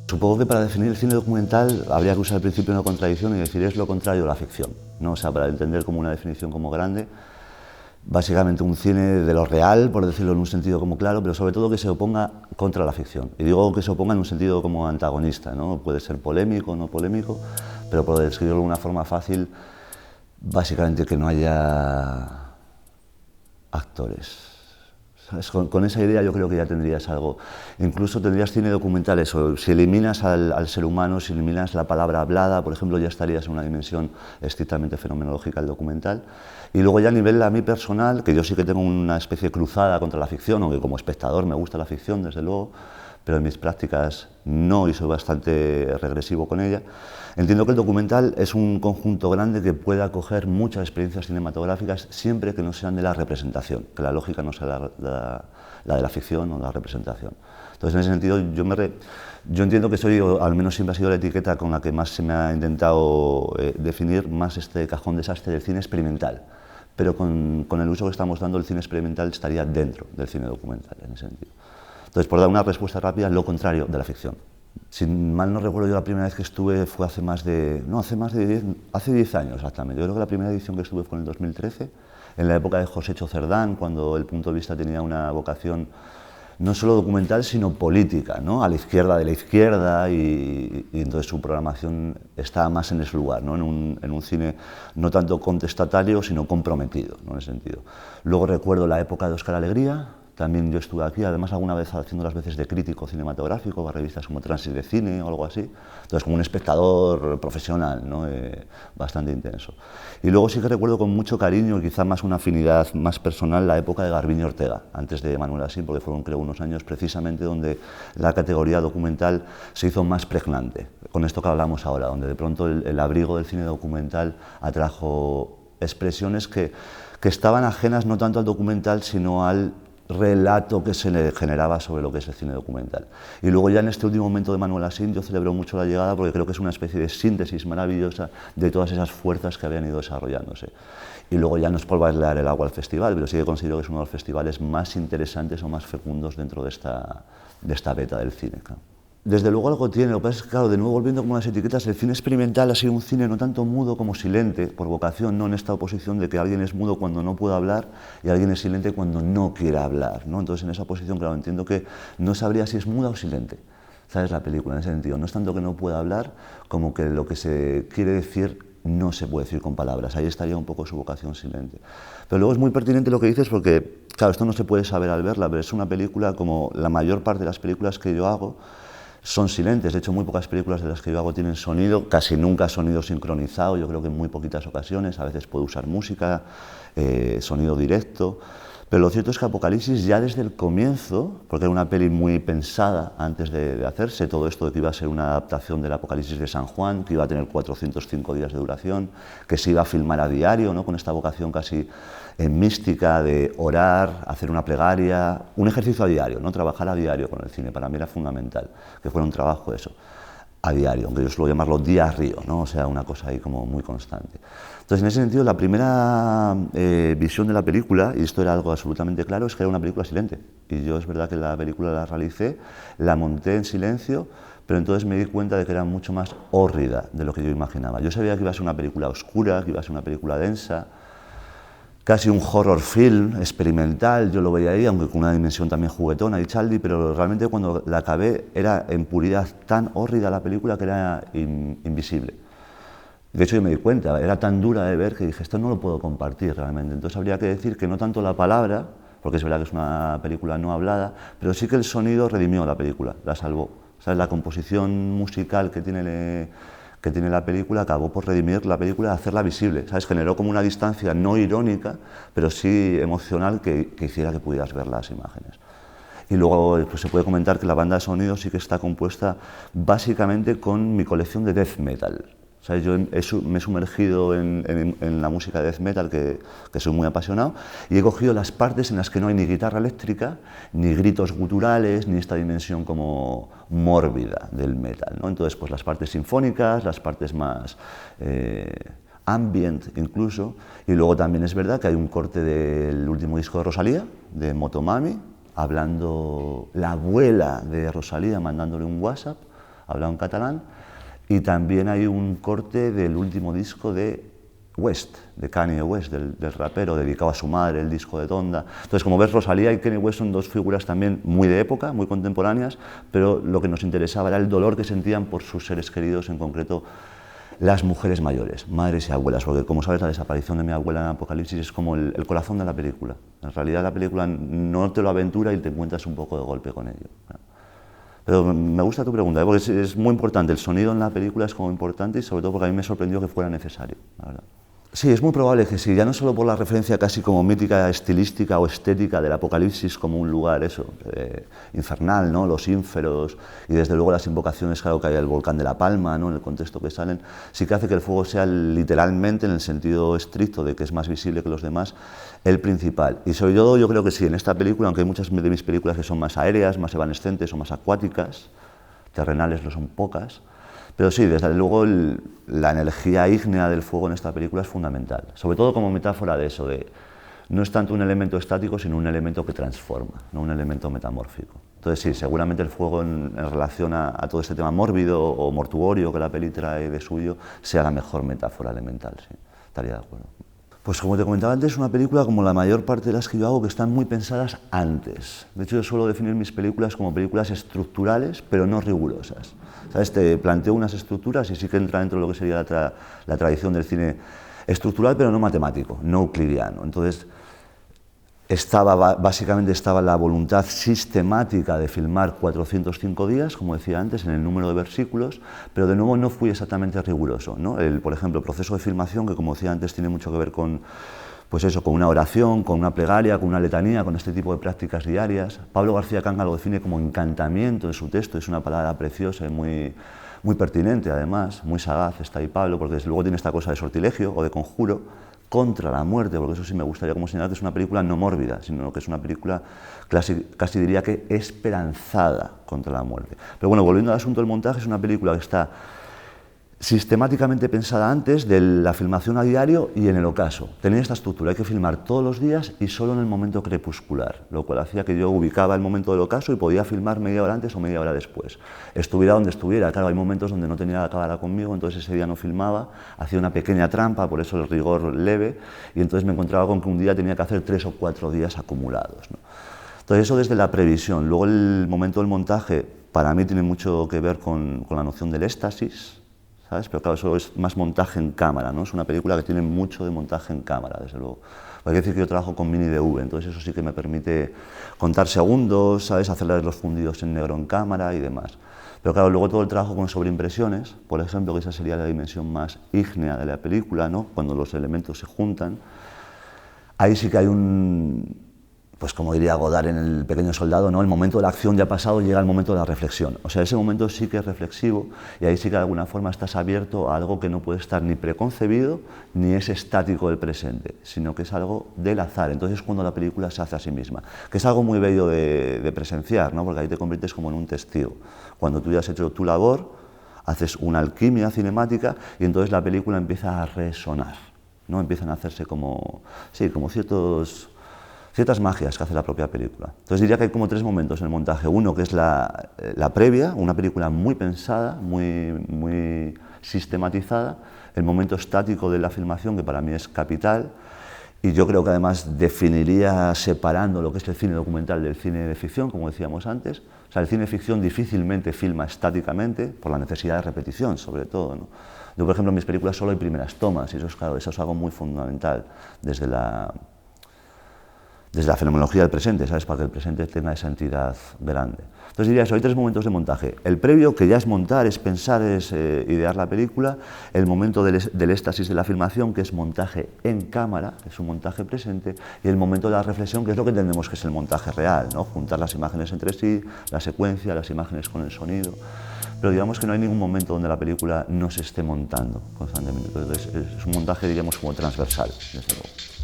Supongo que para definir el cine documental habría que usar el principio de no contradicción y decir es lo contrario de la ficción, ¿no? O sea, para entender como una definición como grande, básicamente un cine de lo real, por decirlo en un sentido como claro, pero sobre todo que se oponga contra la ficción. Y digo que se oponga en un sentido como antagonista, ¿no? Puede ser polémico o no polémico, pero por describirlo de una forma fácil, básicamente que no haya actores. ¿Sabes? Con esa idea yo creo que ya tendrías algo. Incluso tendrías cine documental, eso. Si eliminas al ser humano, si eliminas la palabra hablada, por ejemplo, ya estarías en una dimensión estrictamente fenomenológica del documental. Y luego ya a nivel a mí personal, que yo sí que tengo una especie de cruzada contra la ficción, aunque como espectador me gusta la ficción, desde luego, pero en mis prácticas no, y soy bastante regresivo con ella. Entiendo que el documental es un conjunto grande que puede acoger muchas experiencias cinematográficas siempre que no sean de la representación, que la lógica no sea la de la ficción o la representación. Entonces, en ese sentido, yo entiendo que soy, o al menos siempre ha sido la etiqueta con la que más se me ha intentado definir más este cajón desastre del cine experimental. Pero con el uso que estamos dando, el cine experimental estaría dentro del cine documental, en ese sentido. Entonces, por dar una respuesta rápida, lo contrario de la ficción. Si mal no recuerdo, yo la primera vez que estuve fue hace 10 años exactamente. Yo creo que la primera edición que estuve fue en el 2013, en la época de Josécho Cerdán, cuando el punto de vista tenía una vocación no solo documental, sino política, ¿no? A la izquierda de la izquierda, y entonces su programación estaba más en ese lugar, ¿no? En un cine no tanto contestatario, sino comprometido, ¿no? En ese sentido. Luego recuerdo la época de Óscar Alegría. También yo estuve aquí, además alguna vez haciendo las veces de crítico cinematográfico para revistas como Transit de Cine o algo así. Entonces como un espectador profesional, ¿no? Bastante intenso. Y luego sí que recuerdo con mucho cariño y quizá más una afinidad más personal la época de Garbiñe Ortega, antes de Manuel Asín, porque fueron creo unos años precisamente donde la categoría documental se hizo más pregnante. Con esto que hablamos ahora, donde de pronto el abrigo del cine documental atrajo expresiones que estaban ajenas no tanto al documental, sino al relato que se le generaba sobre lo que es el cine documental. Y luego ya en este último momento de Manuel Asín yo celebro mucho la llegada porque creo que es una especie de síntesis maravillosa de todas esas fuerzas que habían ido desarrollándose. Y luego ya no es por bailar el agua al festival, pero sí que considero que es uno de los festivales más interesantes o más fecundos dentro de esta beta del cine. Claro. Desde luego algo tiene, lo que pasa es que, claro, de nuevo volviendo como las etiquetas, el cine experimental ha sido un cine no tanto mudo como silente, por vocación, no en esta oposición de que alguien es mudo cuando no puede hablar y alguien es silente cuando no quiere hablar, ¿no? Entonces en esa posición, claro, entiendo que no sabría si es muda o silente, ¿sabes? La película, en ese sentido, no es tanto que no pueda hablar como que lo que se quiere decir no se puede decir con palabras, ahí estaría un poco su vocación silente. Pero luego es muy pertinente lo que dices porque, claro, esto no se puede saber al verla, pero es una película como la mayor parte de las películas que yo hago, son silentes. De hecho, muy pocas películas de las que yo hago tienen sonido, casi nunca sonido sincronizado, yo creo que en muy poquitas ocasiones, a veces puedo usar música, sonido directo, pero lo cierto es que Apocalipsis ya desde el comienzo, porque era una peli muy pensada antes de hacerse, todo esto de que iba a ser una adaptación del Apocalipsis de San Juan, que iba a tener 405 días de duración, que se iba a filmar a diario, ¿no? Con esta vocación casi mística de orar, hacer una plegaria, un ejercicio a diario, ¿no? Trabajar a diario con el cine, para mí era fundamental, que fuera un trabajo eso, a diario, aunque yo suelo llamarlo día a río, ¿no? O sea, una cosa ahí como muy constante. Entonces, en ese sentido, la primera visión de la película, y esto era algo absolutamente claro, es que era una película silente. Y yo es verdad que la película la realicé, la monté en silencio, pero entonces me di cuenta de que era mucho más hórrida de lo que yo imaginaba. Yo sabía que iba a ser una película oscura, que iba a ser una película densa, casi un horror film experimental, yo lo veía ahí, aunque con una dimensión también juguetona y Chaldi, pero realmente cuando la acabé era en puridad tan hórrida la película que era invisible. De hecho yo me di cuenta, era tan dura de ver que dije, esto no lo puedo compartir realmente. Entonces habría que decir que no tanto la palabra, porque es verdad que es una película no hablada, pero sí que el sonido redimió la película, la salvó. ¿Sabes? La composición musical que tiene la película acabó por redimir la película, hacerla visible, ¿sabes? Generó como una distancia no irónica, pero sí emocional que hiciera que pudieras ver las imágenes. Y luego pues, se puede comentar que la banda de sonido sí que está compuesta básicamente con mi colección de death metal. ¿Sabes? Yo me he sumergido en la música de death metal, que soy muy apasionado, y he cogido las partes en las que no hay ni guitarra eléctrica, ni gritos guturales, ni esta dimensión como mórbida del metal, ¿no? Entonces, pues las partes sinfónicas, las partes más ambient incluso, y luego también es verdad que hay un corte del último disco de Rosalía, de Motomami, hablando la abuela de Rosalía, mandándole un WhatsApp hablado en catalán, y también hay un corte del último disco de West, de Kanye West, del rapero, dedicado a su madre, el disco de Donda. Entonces, como ves, Rosalía y Kanye West son dos figuras también muy de época, muy contemporáneas, pero lo que nos interesaba era el dolor que sentían por sus seres queridos, en concreto las mujeres mayores, madres y abuelas, porque como sabes, la desaparición de mi abuela en Apocalipsis es como el corazón de la película. En realidad la película no te lo aventura y te encuentras un poco de golpe con ello. Pero me gusta tu pregunta, porque es muy importante, el sonido en la película es como importante y sobre todo porque a mí me sorprendió que fuera necesario, la verdad. Sí, es muy probable que sí, ya no solo por la referencia casi como mítica, estilística o estética del Apocalipsis como un lugar, eso, infernal, ¿no? Los ínferos y desde luego las invocaciones, claro, que hay el volcán de La Palma, ¿no? En el contexto que salen, sí que hace que el fuego sea literalmente, en el sentido estricto de que es más visible que los demás, el principal. Y sobre todo yo creo que sí, en esta película, aunque hay muchas de mis películas que son más aéreas, más evanescentes o más acuáticas, terrenales no son pocas, pero sí, desde luego la energía ígnea del fuego en esta película es fundamental, sobre todo como metáfora de eso, de no es tanto un elemento estático, sino un elemento que transforma, no un elemento metamórfico. Entonces sí, seguramente el fuego en relación a todo este tema mórbido o mortuorio que la peli trae de suyo, sea la mejor metáfora elemental, sí, estaría de acuerdo. Pues como te comentaba antes, es una película como la mayor parte de las que yo hago que están muy pensadas antes. De hecho, yo suelo definir mis películas como películas estructurales, pero no rigurosas. ¿Sabes? Te planteo unas estructuras y sí que entra dentro de lo que sería la tradición del cine estructural, pero no matemático, no euclidiano. Entonces, básicamente estaba la voluntad sistemática de filmar 405 días, como decía antes, en el número de versículos, pero de nuevo no fui exactamente riguroso, ¿no? Por ejemplo, el proceso de filmación, que como decía antes tiene mucho que ver con, pues eso, con una oración, con una plegaria, con una letanía, con este tipo de prácticas diarias. Pablo García Canga lo define como encantamiento de su texto, es una palabra preciosa y muy pertinente además, muy sagaz está ahí Pablo, porque desde luego tiene esta cosa de sortilegio o de conjuro contra la muerte, porque eso sí me gustaría como señalar que es una película no mórbida, sino que es una película casi diría que esperanzada contra la muerte. Pero bueno, volviendo al asunto del montaje, es una película que está sistemáticamente pensada antes de la filmación a diario y en el ocaso. Tenía esta estructura, hay que filmar todos los días y solo en el momento crepuscular, lo cual hacía que yo ubicaba el momento del ocaso y podía filmar media hora antes o media hora después. Estuviera donde estuviera, claro, hay momentos donde no tenía la cámara conmigo, entonces ese día no filmaba, hacía una pequeña trampa, por eso el rigor leve, y entonces me encontraba con que un día tenía que hacer 3 o 4 días acumulados, ¿no? Entonces eso desde la previsión. Luego el momento del montaje para mí tiene mucho que ver con la noción del éxtasis, ¿sabes? Pero claro, eso es más montaje en cámara, ¿no? Es una película que tiene mucho de montaje en cámara, desde luego. Hay que decir que yo trabajo con mini DV, entonces eso sí que me permite contar segundos, ¿sabes? Hacerles los fundidos en negro en cámara y demás. Pero claro, luego todo el trabajo con sobreimpresiones, por ejemplo, que esa sería la dimensión más ígnea de la película, ¿no? Cuando los elementos se juntan, ahí sí que hay pues como diría Godard en El pequeño soldado, ¿no? El momento de la acción ya ha pasado, llega el momento de la reflexión. O sea, ese momento sí que es reflexivo y ahí sí que de alguna forma estás abierto a algo que no puede estar ni preconcebido ni es estático del presente, sino que es algo del azar. Entonces es cuando la película se hace a sí misma, que es algo muy bello de presenciar, ¿no? Porque ahí te conviertes como en un testigo. Cuando tú ya has hecho tu labor, haces una alquimia cinemática y entonces la película empieza a resonar, ¿no? Empiezan a hacerse como, sí, como ciertas magias que hace la propia película. Entonces diría que hay como 3 momentos en el montaje. Uno que es la previa, una película muy pensada, muy sistematizada, el momento estático de la filmación, que para mí es capital, y yo creo que además definiría separando lo que es el cine documental del cine de ficción, como decíamos antes. O sea, el cine de ficción difícilmente filma estáticamente, por la necesidad de repetición, sobre todo, ¿no? Yo, por ejemplo, en mis películas solo hay primeras tomas, y eso es, claro, eso es algo muy fundamental desde la fenomenología del presente, ¿sabes? Para que el presente tenga esa entidad grande. Entonces diría eso, hay 3 momentos de montaje. El previo, que ya es montar, es pensar, es idear la película. El momento del éxtasis de la filmación, que es montaje en cámara, es un montaje presente. Y el momento de la reflexión, que es lo que entendemos que es el montaje real, ¿no? Juntar las imágenes entre sí, la secuencia, las imágenes con el sonido. Pero digamos que no hay ningún momento donde la película no se esté montando constantemente. Entonces es un montaje, diríamos, como transversal, desde luego.